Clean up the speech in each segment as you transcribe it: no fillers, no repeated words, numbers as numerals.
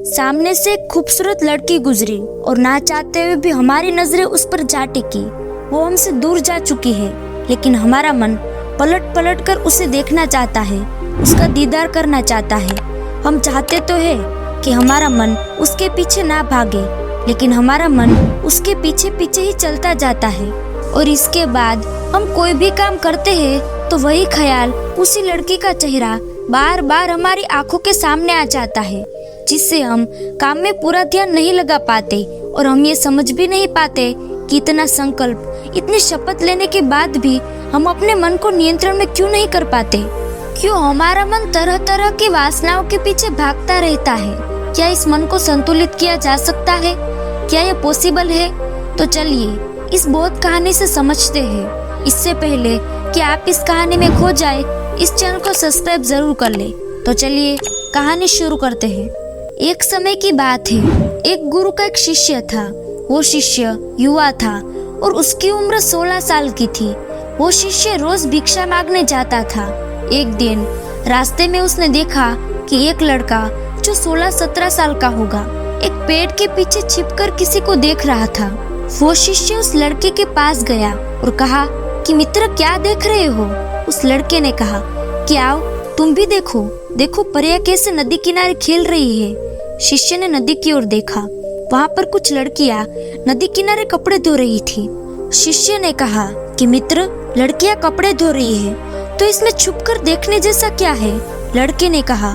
सामने से एक खूबसूरत लड़की गुजरी और ना चाहते हुए भी हमारी नजरें उस पर जा टिकी। वो हमसे दूर जा चुकी है, लेकिन हमारा मन पलट पलट कर उसे देखना चाहता है, उसका दीदार करना चाहता है। हम चाहते तो है कि हमारा मन उसके पीछे ना भागे, लेकिन हमारा मन उसके पीछे पीछे ही चलता जाता है। और इसके बाद हम कोई भी काम करते हैं तो वही ख्याल, उसी लड़की का चेहरा बार बार हमारी आंखों के सामने आ जाता है, जिससे हम काम में पूरा ध्यान नहीं लगा पाते। और हम ये समझ भी नहीं पाते कि इतना संकल्प, इतनी शपथ लेने के बाद भी हम अपने मन को नियंत्रण में क्यों नहीं कर पाते। क्यों हमारा मन तरह तरह की वासनाओं के पीछे भागता रहता है। क्या इस मन को संतुलित किया जा सकता है? क्या ये पॉसिबल है? तो चलिए इस बोध कहानी से समझते हैं। इससे पहले कि आप इस कहानी में खो जाए, इस चैनल को सब्सक्राइब जरूर कर ले। तो चलिए कहानी शुरू करते हैं। एक समय की बात है, एक गुरु का एक शिष्य था। वो शिष्य युवा था और उसकी उम्र 16 साल की थी। वो शिष्य रोज भिक्षा मांगने जाता था। एक दिन रास्ते में उसने देखा कि एक लड़का जो 16-17 साल का होगा, एक पेड़ के पीछे छिपकर किसी को देख रहा था। वो शिष्य उस लड़के के पास गया और कहा कि मित्र, क्या देख रहे हो? उस लड़के ने कहा कि आओ तुम भी देखो, देखो परियां कैसे नदी किनारे खेल रही है। शिष्य ने नदी की ओर देखा। वहाँ पर कुछ लड़कियां नदी किनारे कपड़े धो रही थी। शिष्य ने कहा कि मित्र, लड़कियां कपड़े धो रही है तो इसमें छुपकर देखने जैसा क्या है? लड़के ने कहा,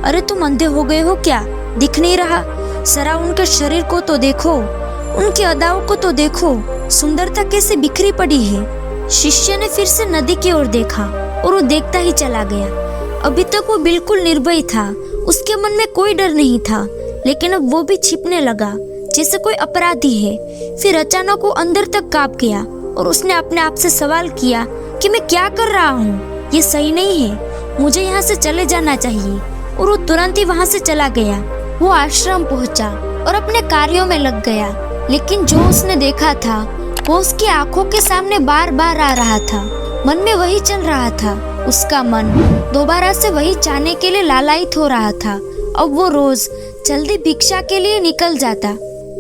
अरे तुम अंधे हो गए हो क्या? दिख नहीं रहा? जरा उनके शरीर को तो देखो, उनकी अदाओं को तो देखो, सुंदरता कैसे बिखरी पड़ी है। शिष्य ने फिर से नदी की ओर देखा और वो देखता ही चला गया। अभी तक वो बिल्कुल निर्भय था, उसके मन में कोई डर नहीं था, लेकिन अब वो भी छिपने लगा जैसे कोई अपराधी है। फिर अचानक वो अंदर तक कांप गया और उसने अपने आप से सवाल किया कि मैं क्या कर रहा हूँ? ये सही नहीं है, मुझे यहाँ से चले जाना चाहिए। और वो तुरंत ही वहाँ से चला गया। वो आश्रम पहुँचा और अपने कार्यों में लग गया, लेकिन जो उसने देखा था वो उसकी आंखों के सामने बार बार आ रहा था। मन में वही चल रहा था। उसका मन दोबारा से वही चाहने के लिए लालायित हो रहा था। अब वो रोज जल्दी भिक्षा के लिए निकल जाता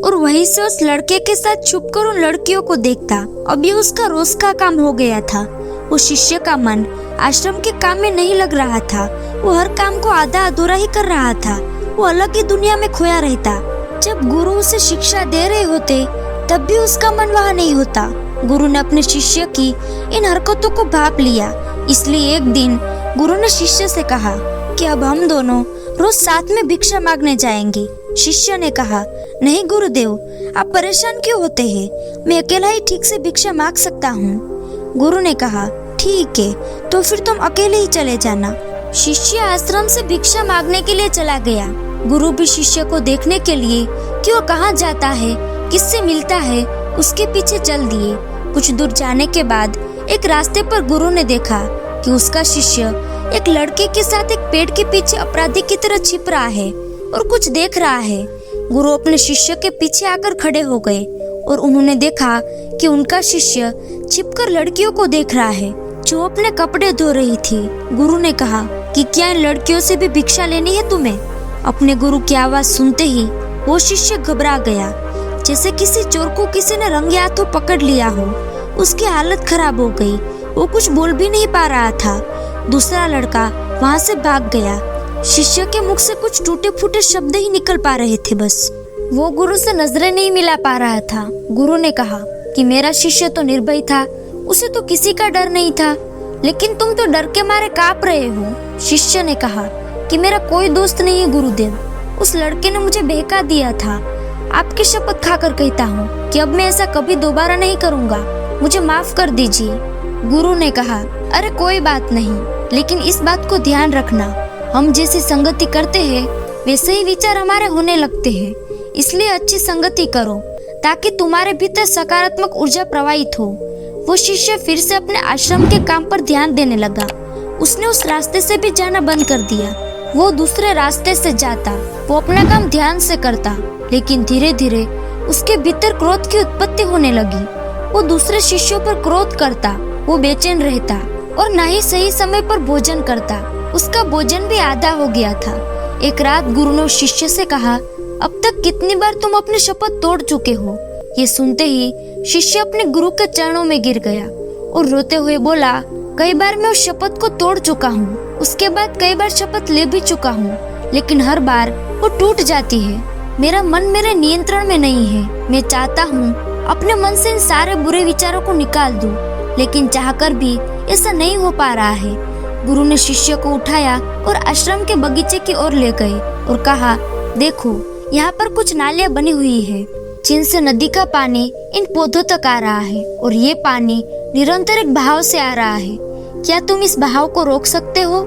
और वहीं से उस लड़के के साथ छुपकर उन लड़कियों को देखता। अब ये उसका रोज का काम हो गया था। वो शिष्य का मन आश्रम के काम में नहीं लग रहा था। वो हर काम को आधा अधूरा ही कर रहा था। वो अलग ही दुनिया में खोया रहता। जब गुरु उसे शिक्षा दे रहे होते तब भी उसका मन वहाँ नहीं होता। गुरु ने अपने शिष्य की इन हरकतों को भांप लिया। इसलिए एक दिन गुरु ने शिष्य से कहा कि अब हम दोनों रोज साथ में भिक्षा मांगने जाएंगे। शिष्य ने कहा, नहीं गुरुदेव, आप परेशान क्यों होते हैं? मैं अकेला ही ठीक से भिक्षा मांग सकता हूँ। गुरु ने कहा, ठीक है, तो फिर तुम अकेले ही चले जाना। शिष्य आश्रम से भिक्षा मांगने के लिए चला गया। गुरु भी शिष्य को देखने के लिए कि वो कहाँ जाता है, किससे मिलता है, उसके पीछे चल दिए। कुछ दूर जाने के बाद एक रास्ते पर गुरु ने देखा कि उसका शिष्य एक लड़के के साथ एक पेड़ के पीछे अपराधी की तरह छिप रहा है और कुछ देख रहा है। गुरु अपने शिष्य के पीछे आकर खड़े हो गए और उन्होंने देखा कि उनका शिष्य छिपकर लड़कियों को देख रहा है जो अपने कपड़े धो रही थी। गुरु ने कहा कि क्या इन लड़कियों से भी भिक्षा लेनी है तुम्हें? अपने गुरु की आवाज सुनते ही वो शिष्य घबरा गया, जैसे किसी चोर को किसी ने रंगे हाथों पकड़ लिया हो। उसकी हालत खराब हो गई। वो कुछ बोल भी नहीं पा रहा था। दूसरा लड़का वहाँ से भाग गया। शिष्य के मुख से कुछ टूटे फूटे शब्द ही निकल पा रहे थे बस। वो गुरु से नजरें नहीं मिला पा रहा था। गुरु ने कहा कि मेरा शिष्य तो निर्भय था, उसे तो किसी का डर नहीं था, लेकिन तुम तो डर के मारे कांप रहे हो। शिष्य ने कहा कि मेरा कोई दोस्त नहीं है गुरुदेव, उस लड़के ने मुझे बहका दिया था। आपकी शपथ खाकर कहता हूँ कि अब मैं ऐसा कभी दोबारा नहीं करूँगा, मुझे माफ कर दीजिए। गुरु ने कहा, अरे कोई बात नहीं, लेकिन इस बात को ध्यान रखना, हम जैसी संगति करते हैं वैसे ही विचार हमारे होने लगते हैं। इसलिए अच्छी संगति करो ताकि तुम्हारे भीतर सकारात्मक ऊर्जा प्रवाहित हो। वो शिष्य फिर से अपने आश्रम के काम पर ध्यान देने लगा। उसने उस रास्ते से भी जाना बंद कर दिया। वो दूसरे रास्ते से जाता, वो अपना काम ध्यान से करता, लेकिन धीरे धीरे उसके भीतर क्रोध की उत्पत्ति होने लगी। वो दूसरे शिष्यों पर क्रोध करता, वो बेचैन रहता और न ही सही समय पर भोजन करता। उसका भोजन भी आधा हो गया था। एक रात गुरु ने शिष्य से कहा अब तक कितनी बार तुम अपनी शपथ तोड़ चुके हो। ये सुनते ही शिष्य अपने गुरु के चरणों में गिर गया और रोते हुए बोला, कई बार मैं उस शपथ को तोड़ चुका हूँ। उसके बाद कई बार शपथ ले भी चुका हूँ, लेकिन हर बार वो टूट जाती है। मेरा मन मेरे नियंत्रण में नहीं है। मैं चाहता हूँ अपने मन से इन सारे बुरे विचारों को निकाल दूं, लेकिन चाहकर भी ऐसा नहीं हो पा रहा है। गुरु ने शिष्य को उठाया और आश्रम के बगीचे की ओर ले गए और कहा, देखो यहाँ पर कुछ नालियाँ बनी हुई है जिनसे नदी का पानी इन पौधों तक आ रहा है और ये पानी निरंतर एक बहाव से आ रहा है। क्या तुम इस बहाव को रोक सकते हो?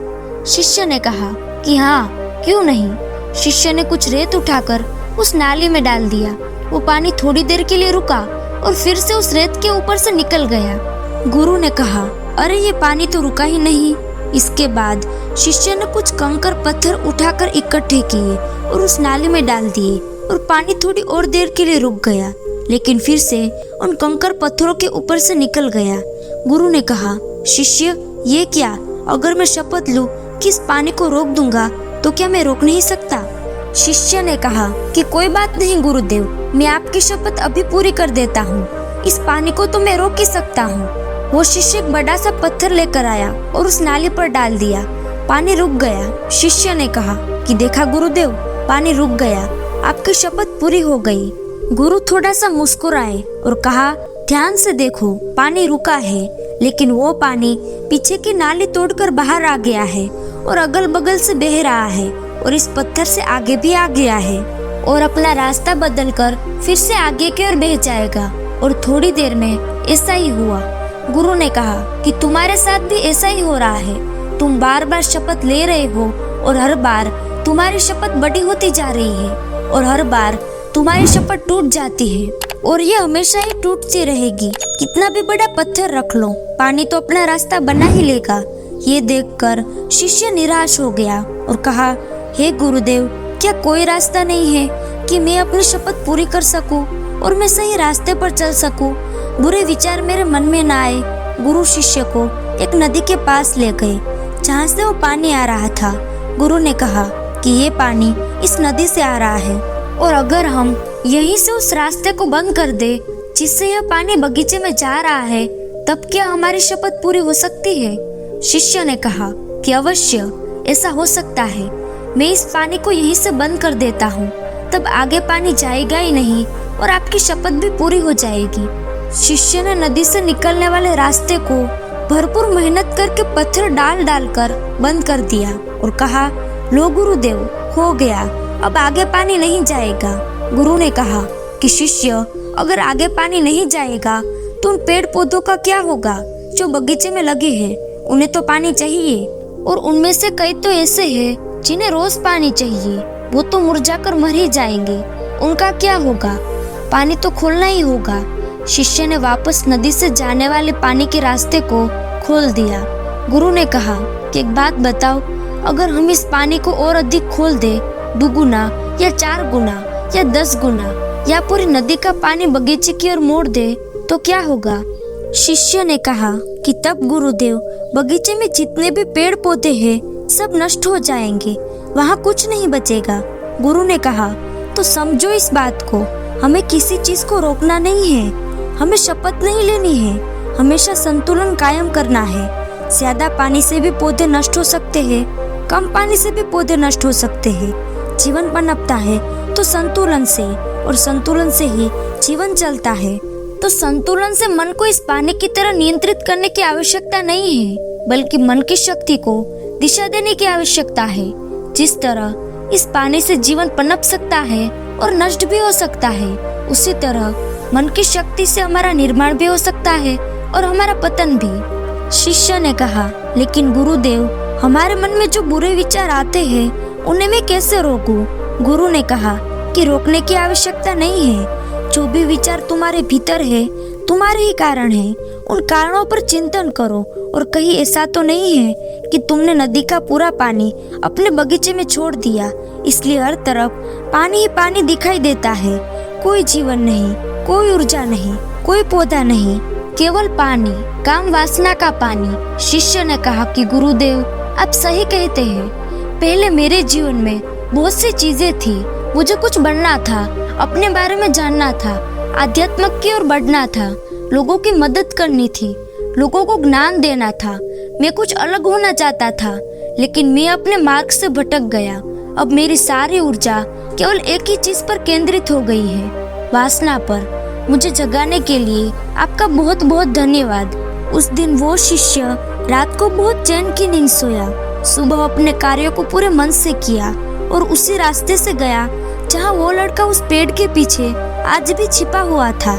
शिष्य ने कहा कि हाँ, क्यों नहीं। शिष्य ने कुछ रेत उठाकर उस नाली में डाल दिया। वो पानी थोड़ी देर के लिए रुका और फिर से उस रेत के ऊपर से निकल गया। गुरु ने कहा, अरे ये पानी तो रुका ही नहीं। इसके बाद शिष्य ने कुछ कंकर पत्थर उठाकर इकट्ठे किए और उस नाली में डाल दिए और पानी थोड़ी और देर के लिए रुक गया, लेकिन फिर से उन कंकर पत्थरों के ऊपर से निकल गया। गुरु ने कहा, शिष्य ये क्या? अगर मैं शपथ लूं कि इस पानी को रोक दूंगा तो क्या मैं रोक नहीं सकता? शिष्य ने कहा कि कोई बात नहीं गुरुदेव, मैं आपकी शपथ अभी पूरी कर देता हूँ। इस पानी को तो मैं रोक ही सकता हूँ। वो शिष्य एक बड़ा सा पत्थर लेकर आया और उस नाली पर डाल दिया। पानी रुक गया। शिष्य ने कहा कि देखा गुरुदेव, पानी रुक गया, आपकी शपथ पूरी हो गई। गुरु थोड़ा सा मुस्कुराए और कहा, ध्यान से देखो, पानी रुका है, लेकिन वो पानी पीछे की नाली तोड़कर बाहर आ गया है और अगल बगल से बह रहा है और इस पत्थर से आगे भी आ गया है और अपना रास्ता बदलकर फिर से आगे की ओर बह जाएगा। और थोड़ी देर में ऐसा ही हुआ। गुरु ने कहा कि तुम्हारे साथ भी ऐसा ही हो रहा है। तुम बार बार शपथ ले रहे हो और हर बार तुम्हारी शपथ बड़ी होती जा रही है और हर बार तुम्हारी शपथ टूट जाती है और ये हमेशा ही टूटती रहेगी। कितना भी बड़ा पत्थर रख लो, पानी तो अपना रास्ता बना ही लेगा। ये देखकर शिष्य निराश हो गया और कहा, हे गुरुदेव, क्या कोई रास्ता नहीं है कि मैं अपनी शपथ पूरी कर सकूं और मैं सही रास्ते पर चल सकूं? बुरे विचार मेरे मन में ना आए। गुरु शिष्य को एक नदी के पास ले गए जहाँ से वो पानी आ रहा था। गुरु ने कहा कि ये पानी इस नदी से आ रहा है और अगर हम यहीं से उस रास्ते को बंद कर दे जिससे यह पानी बगीचे में जा रहा है, तब क्या हमारी शपथ पूरी हो सकती है? शिष्य ने कहा कि अवश्य ऐसा हो सकता है। मैं इस पानी को यहीं से बंद कर देता हूँ, तब आगे पानी जाएगा ही नहीं और आपकी शपथ भी पूरी हो जाएगी। शिष्य ने नदी से निकलने वाले रास्ते को भरपूर मेहनत करके पत्थर डाल डाल कर बंद कर दिया और कहा, लो गुरुदेव, हो गया, अब आगे पानी नहीं जाएगा। गुरु ने कहा कि शिष्य, अगर आगे पानी नहीं जाएगा तो उन पेड़ पौधों का क्या होगा जो बगीचे में लगे हैं? उन्हें तो पानी चाहिए और उनमें से कई तो ऐसे हैं जिन्हें रोज पानी चाहिए। वो तो मुरझाकर मर ही जाएंगे। उनका क्या होगा? पानी तो खोलना ही होगा। शिष्य ने वापस नदी से जाने वाले पानी के रास्ते को खोल दिया। गुरु ने कहा कि एक बात बताओ, अगर हम इस पानी को और अधिक खोल दे, 2 गुना या 4 गुना या 10 गुना या पूरी नदी का पानी बगीचे की ओर मोड़ दे तो क्या होगा? शिष्य ने कहा कि तब गुरुदेव, बगीचे में जितने भी पेड़ पौधे हैं सब नष्ट हो जाएंगे, वहाँ कुछ नहीं बचेगा। गुरु ने कहा, तो समझो इस बात को, हमें किसी चीज को रोकना नहीं है, हमें शपथ नहीं लेनी है, हमेशा संतुलन कायम करना है। ज्यादा पानी से भी पौधे नष्ट हो सकते हैं, कम पानी से भी पौधे नष्ट हो सकते हैं। जीवन पनपता है तो संतुलन से, और संतुलन से ही जीवन चलता है। तो संतुलन से मन को इस पानी की तरह नियंत्रित करने की आवश्यकता नहीं है, बल्कि मन की शक्ति को दिशा देने की आवश्यकता है। जिस तरह इस पानी से जीवन पनप सकता है और नष्ट भी हो सकता है, उसी तरह मन की शक्ति से हमारा निर्माण भी हो सकता है और हमारा पतन भी। शिष्य ने कहा, लेकिन गुरुदेव, हमारे मन में जो बुरे विचार आते हैं उन्हें मैं कैसे रोकूं? गुरु ने कहा कि रोकने की आवश्यकता नहीं है। जो भी विचार तुम्हारे भीतर है तुम्हारे ही कारण है। उन कारणों पर चिंतन करो और कहीं ऐसा तो नहीं है कि तुमने नदी का पूरा पानी अपने बगीचे में छोड़ दिया, इसलिए हर तरफ पानी ही पानी दिखाई देता है। कोई जीवन नहीं, कोई ऊर्जा नहीं, कोई पौधा नहीं, केवल पानी, काम वासना का पानी। शिष्य ने कहा कि गुरुदेव, आप सही कहते हैं। पहले मेरे जीवन में बहुत सी चीजें थी, मुझे कुछ बनना था, अपने बारे में जानना था, आध्यात्म की ओर बढ़ना था, लोगों की मदद करनी थी, लोगों को ज्ञान देना था। मैं कुछ अलग होना चाहता था, लेकिन मैं अपने मार्ग से भटक गया। अब मेरी सारी ऊर्जा केवल एक ही चीज पर केंद्रित हो गई है, वासना पर। मुझे जगाने के लिए आपका बहुत बहुत धन्यवाद। उस दिन वो शिष्य रात को बहुत चैन की नींद सोया, सुबह अपने कार्यों को पूरे मन से किया और उसी रास्ते से गया जहाँ वो लड़का उस पेड़ के पीछे आज भी छिपा हुआ था।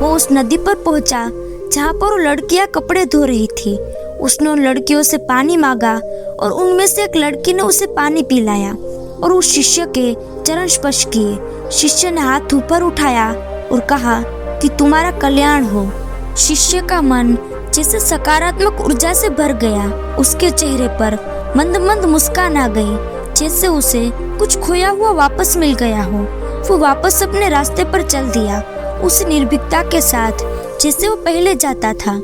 वो उस नदी पर पहुंचा जहाँ पर वो लड़कियां कपड़े धो रही थी। उसने उन लड़कियों से पानी मांगा और उनमें से एक लड़की ने उसे पानी पिलाया और उस शिष्य के चरण स्पर्श किए। शिष्य ने हाथ ऊपर उठाया और कहा कि तुम्हारा कल्याण हो। शिष्य का मन जैसे सकारात्मक ऊर्जा से भर गया। उसके चेहरे पर मंद मंद मुस्कान आ गई, जैसे उसे कुछ खोया हुआ वापस मिल गया हो। वो वापस अपने रास्ते पर चल दिया, उस निर्भीकता के साथ जैसे वो पहले जाता था।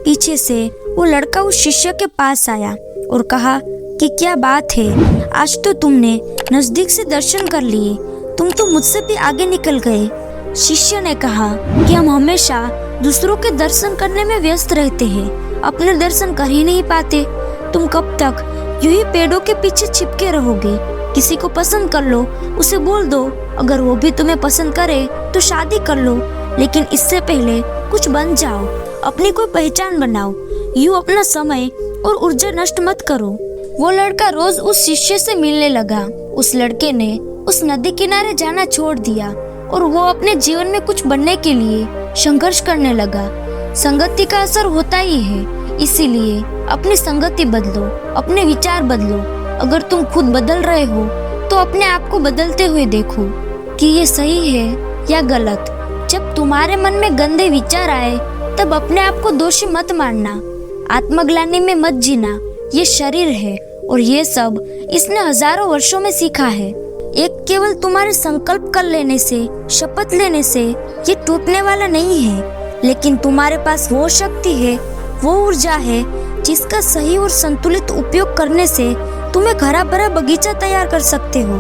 पीछे से वो लड़का उस शिष्य के पास आया और कहा कि क्या बात है, आज तो तुमने नजदीक से दर्शन कर लिए, तुम तो मुझसे भी आगे निकल गए। शिष्य ने कहा कि हम हमेशा दूसरों के दर्शन करने में व्यस्त रहते हैं, अपने दर्शन कर ही नहीं पाते। तुम कब तक यूं ही पेड़ों के पीछे छिपके रहोगे? किसी को पसंद कर लो, उसे बोल दो, अगर वो भी तुम्हें पसंद करे तो शादी कर लो, लेकिन इससे पहले कुछ बन जाओ, अपनी कोई पहचान बनाओ। यूं अपना समय और ऊर्जा नष्ट मत करो। वो लड़का रोज उस शिष्य से मिलने लगा। उस लड़के ने उस नदी किनारे जाना छोड़ दिया और वो अपने जीवन में कुछ बनने के लिए संघर्ष करने लगा। संगति का असर होता ही है, इसीलिए अपनी संगति बदलो, अपने विचार बदलो। अगर तुम खुद बदल रहे हो तो अपने आप को बदलते हुए देखो कि ये सही है या गलत। जब तुम्हारे मन में गंदे विचार आए तब अपने आप को दोषी मत मानना, आत्मग्लानि में मत जीना। ये शरीर है और ये सब इसने हजारों वर्षों में सीखा है। एक केवल तुम्हारे संकल्प कर लेने से, शपथ लेने से ये टूटने वाला नहीं है, लेकिन तुम्हारे पास वो शक्ति है, वो ऊर्जा है जिसका सही और संतुलित उपयोग करने से तुम एक हरा भरा बगीचा तैयार कर सकते हो।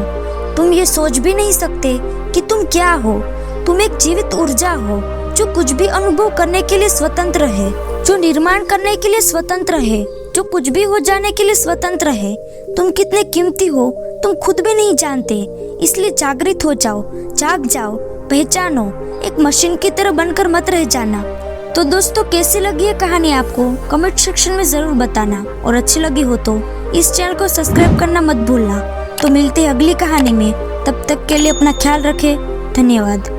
तुम ये सोच भी नहीं सकते कि तुम क्या हो। तुम एक जीवित ऊर्जा हो जो कुछ भी अनुभव करने के लिए स्वतंत्र है, जो निर्माण करने के लिए स्वतंत्र है, जो कुछ भी हो जाने के लिए स्वतंत्र है। तुम कितने कीमती हो तुम खुद भी नहीं जानते, इसलिए जागृत हो जाओ, जाग जाओ, पहचानो। एक मशीन की तरह बनकर मत रह जाना। तो दोस्तों, कैसी लगी ये कहानी आपको कमेंट सेक्शन में जरूर बताना, और अच्छी लगी हो तो इस चैनल को सब्सक्राइब करना मत भूलना। तो मिलते हैं अगली कहानी में, तब तक के लिए अपना ख्याल रखें। धन्यवाद।